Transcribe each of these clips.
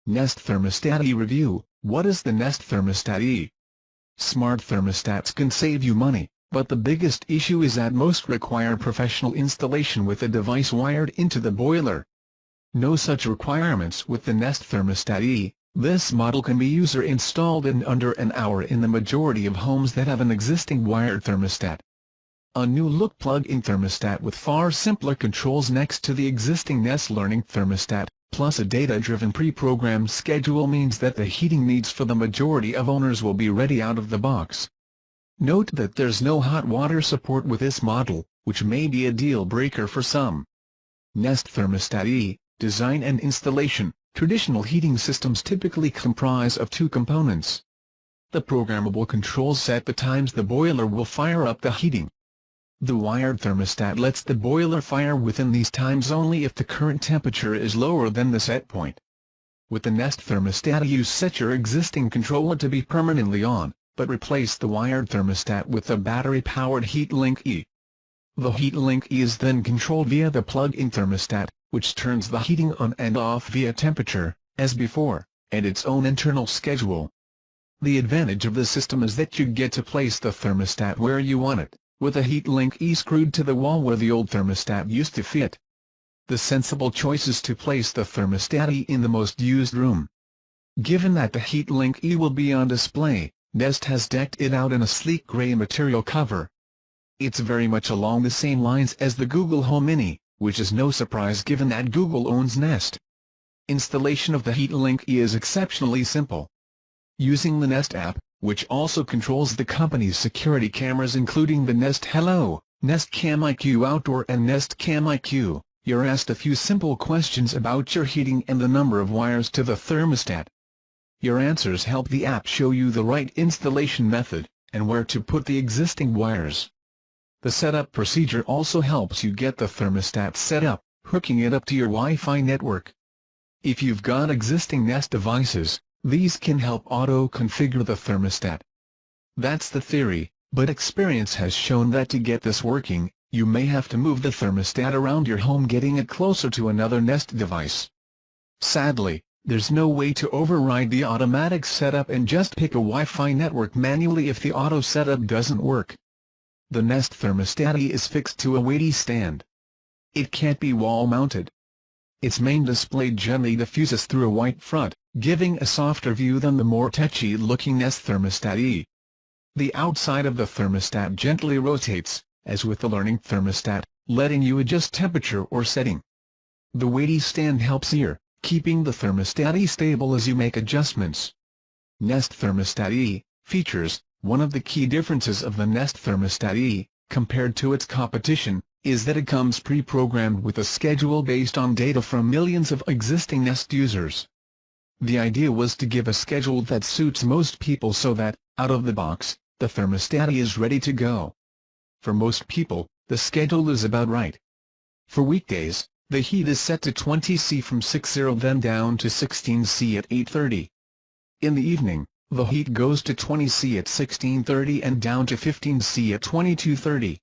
Nest Thermostat E Review. What is the Nest Thermostat E? Smart thermostats can save you money, but the biggest issue is that most require professional installation with a device wired into the boiler. No such requirements with the Nest Thermostat E. This model can be user-installed in under an hour in the majority of homes that have an existing wired thermostat. A new-look plug-in thermostat with far simpler controls next to the existing Nest Learning thermostat, plus a data-driven pre-programmed schedule means that the heating needs for the majority of owners will be ready out of the box. Note that there's no hot water support with this model, which may be a deal-breaker for some. Nest Thermostat E. Design and installation. Traditional heating systems typically comprise of two components. The programmable controls set the times the boiler will fire up the heating. The wired thermostat lets the boiler fire within these times only if the current temperature is lower than the set point. With the Nest Thermostat you set your existing controller to be permanently on, but replace the wired thermostat with a battery-powered HeatLink E. The HeatLink E is then controlled via the plug-in thermostat, which turns the heating on and off via temperature, as before, and its own internal schedule. The advantage of the system is that you get to place the thermostat where you want it, with a HeatLink E screwed to the wall where the old thermostat used to fit. The sensible choice is to place the thermostat E in the most used room. Given that the HeatLink E will be on display, Nest has decked it out in a sleek gray material cover. It's very much along the same lines as the Google Home Mini, which is no surprise given that Google owns Nest. Installation of the HeatLink E is exceptionally simple. Using the Nest app, which also controls the company's security cameras including the Nest Hello, Nest Cam IQ Outdoor and Nest Cam IQ, you're asked a few simple questions about your heating and the number of wires to the thermostat. Your answers help the app show you the right installation method, and where to put the existing wires. The setup procedure also helps you get the thermostat set up, hooking it up to your Wi-Fi network. If you've got existing Nest devices, these can help auto-configure the thermostat. That's the theory, but experience has shown that to get this working, you may have to move the thermostat around your home, getting it closer to another Nest device. Sadly, there's no way to override the automatic setup and just pick a Wi-Fi network manually if the auto setup doesn't work. The Nest Thermostat E is fixed to a weighty stand. It can't be wall-mounted. Its main display gently diffuses through a white front, giving a softer view than the more touchy-looking Nest Thermostat E. The outside of the thermostat gently rotates, as with the Learning thermostat, letting you adjust temperature or setting. The weighty stand helps here, keeping the thermostat E stable as you make adjustments. Nest Thermostat E. Features. One of the key differences of the Nest Thermostat E, compared to its competition, is that it comes pre-programmed with a schedule based on data from millions of existing Nest users. The idea was to give a schedule that suits most people so that, out of the box, the thermostat E is ready to go. For most people, the schedule is about right. For weekdays, the heat is set to 20 C from 6:00 then down to 16 C at 8:30. In the evening, the heat goes to 20 C at 16:30 and down to 15 C at 22:30.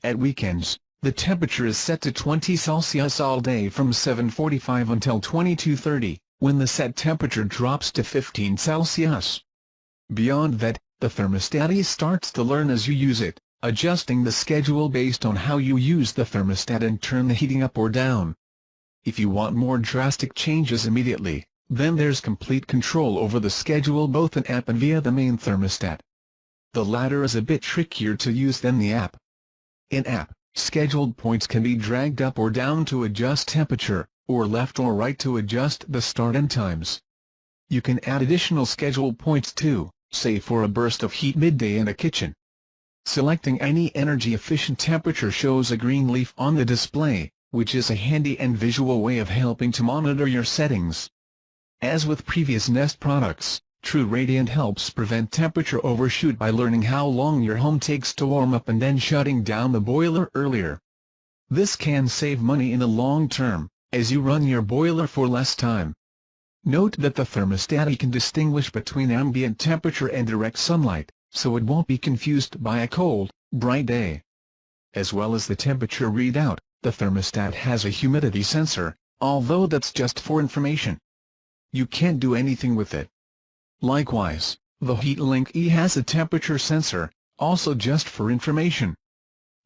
At weekends, the temperature is set to 20 Celsius all day from 7:45 until 22:30, when the set temperature drops to 15 Celsius. Beyond that, the thermostat E starts to learn as you use it, adjusting the schedule based on how you use the thermostat and turn the heating up or down. If you want more drastic changes immediately, then there's complete control over the schedule both in app and via the main thermostat. The latter is a bit trickier to use than the app. In app, scheduled points can be dragged up or down to adjust temperature, or left or right to adjust the start and times. You can add additional schedule points too, say for a burst of heat midday in a kitchen. Selecting any energy-efficient temperature shows a green leaf on the display, which is a handy and visual way of helping to monitor your settings. As with previous Nest products, True Radiant helps prevent temperature overshoot by learning how long your home takes to warm up and then shutting down the boiler earlier. This can save money in the long term, as you run your boiler for less time. Note that the thermostat E can distinguish between ambient temperature and direct sunlight, so it won't be confused by a cold, bright day. As well as the temperature readout, the thermostat has a humidity sensor, although that's just for information. you can't do anything with it. Likewise, the HeatLink E has a temperature sensor, also just for information.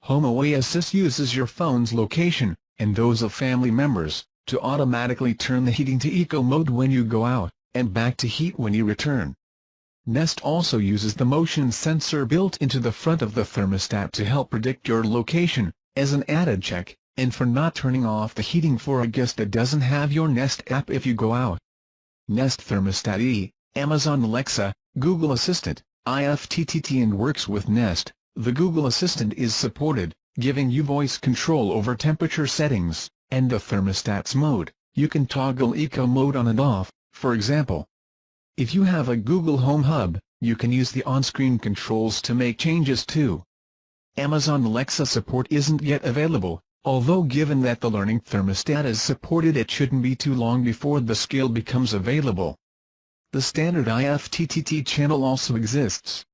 HomeAway Assist uses your phone's location, and those of family members, to automatically turn the heating to eco mode when you go out, and back to heat when you return. Nest also uses the motion sensor built into the front of the thermostat to help predict your location, as an added check, and for not turning off the heating for a guest that doesn't have your Nest app if you go out. Nest Thermostat E, Amazon Alexa, Google Assistant, IFTTT and works with Nest. The Google Assistant is supported, giving you voice control over temperature settings, and the thermostat's mode. You can toggle eco mode on and off, for example. If you have a Google Home Hub, you can use the on-screen controls to make changes too. Amazon Alexa support isn't yet available, although given that the learning thermostat is supported it shouldn't be too long before the skill becomes available. The standard IFTTT channel also exists.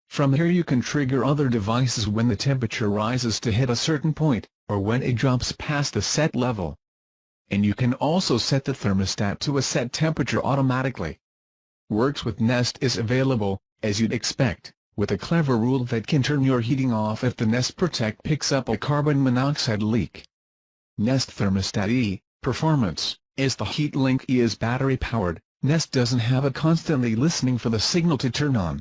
From here you can trigger other devices when the temperature rises to hit a certain point, or when it drops past the set level. And you can also set the thermostat to a set temperature automatically. Works with Nest is available, as you'd expect, with a clever rule that can turn your heating off if the Nest Protect picks up a carbon monoxide leak. Nest Thermostat E, Performance, as the HeatLink E is battery-powered, Nest doesn't have it constantly listening for the signal to turn on.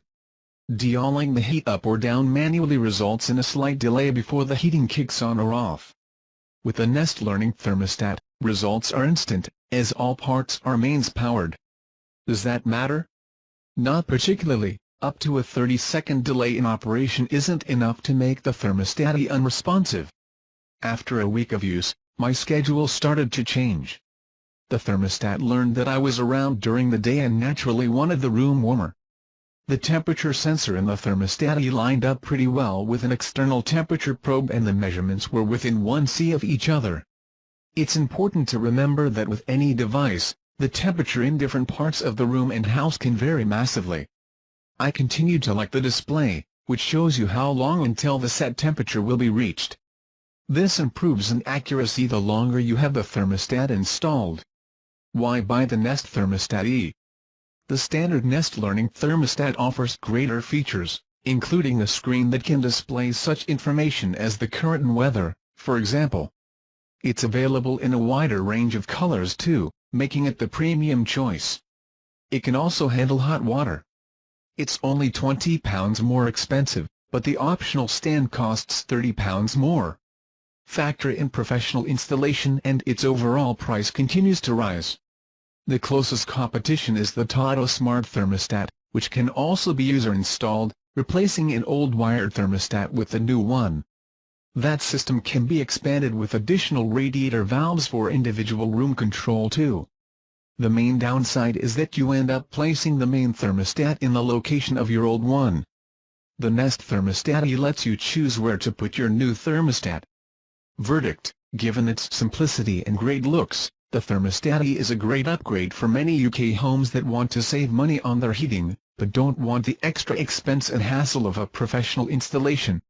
Dialing the heat up or down manually results in a slight delay before the heating kicks on or off. With the Nest Learning Thermostat, results are instant, as all parts are mains-powered. Does that matter? Not particularly. Up to a 30-second delay in operation isn't enough to make the thermostat unresponsive. After a week of use, my schedule started to change. The thermostat learned that I was around during the day and naturally wanted the room warmer. The temperature sensor in the thermostat lined up pretty well with an external temperature probe and the measurements were within 1°C of each other. It's important to remember that with any device, the temperature in different parts of the room and house can vary massively. I continue to like the display, which shows you how long until the set temperature will be reached. This improves in accuracy the longer you have the thermostat installed. Why buy the Nest Thermostat E? The standard Nest Learning Thermostat offers greater features, including a screen that can display such information as the current and weather, for example. It's available in a wider range of colors too, making it the premium choice. It can also handle hot water. It's only £20 more expensive, but the optional stand costs £30 more. Factor in professional installation and its overall price continues to rise. The closest competition is the Toto Smart Thermostat, which can also be user-installed, replacing an old wired thermostat with a new one. That system can be expanded with additional radiator valves for individual room control too. The main downside is that you end up placing the main thermostat in the location of your old one. The Nest Thermostat E lets you choose where to put your new thermostat. Verdict: given its simplicity and great looks, the Thermostat E is a great upgrade for many UK homes that want to save money on their heating, but don't want the extra expense and hassle of a professional installation.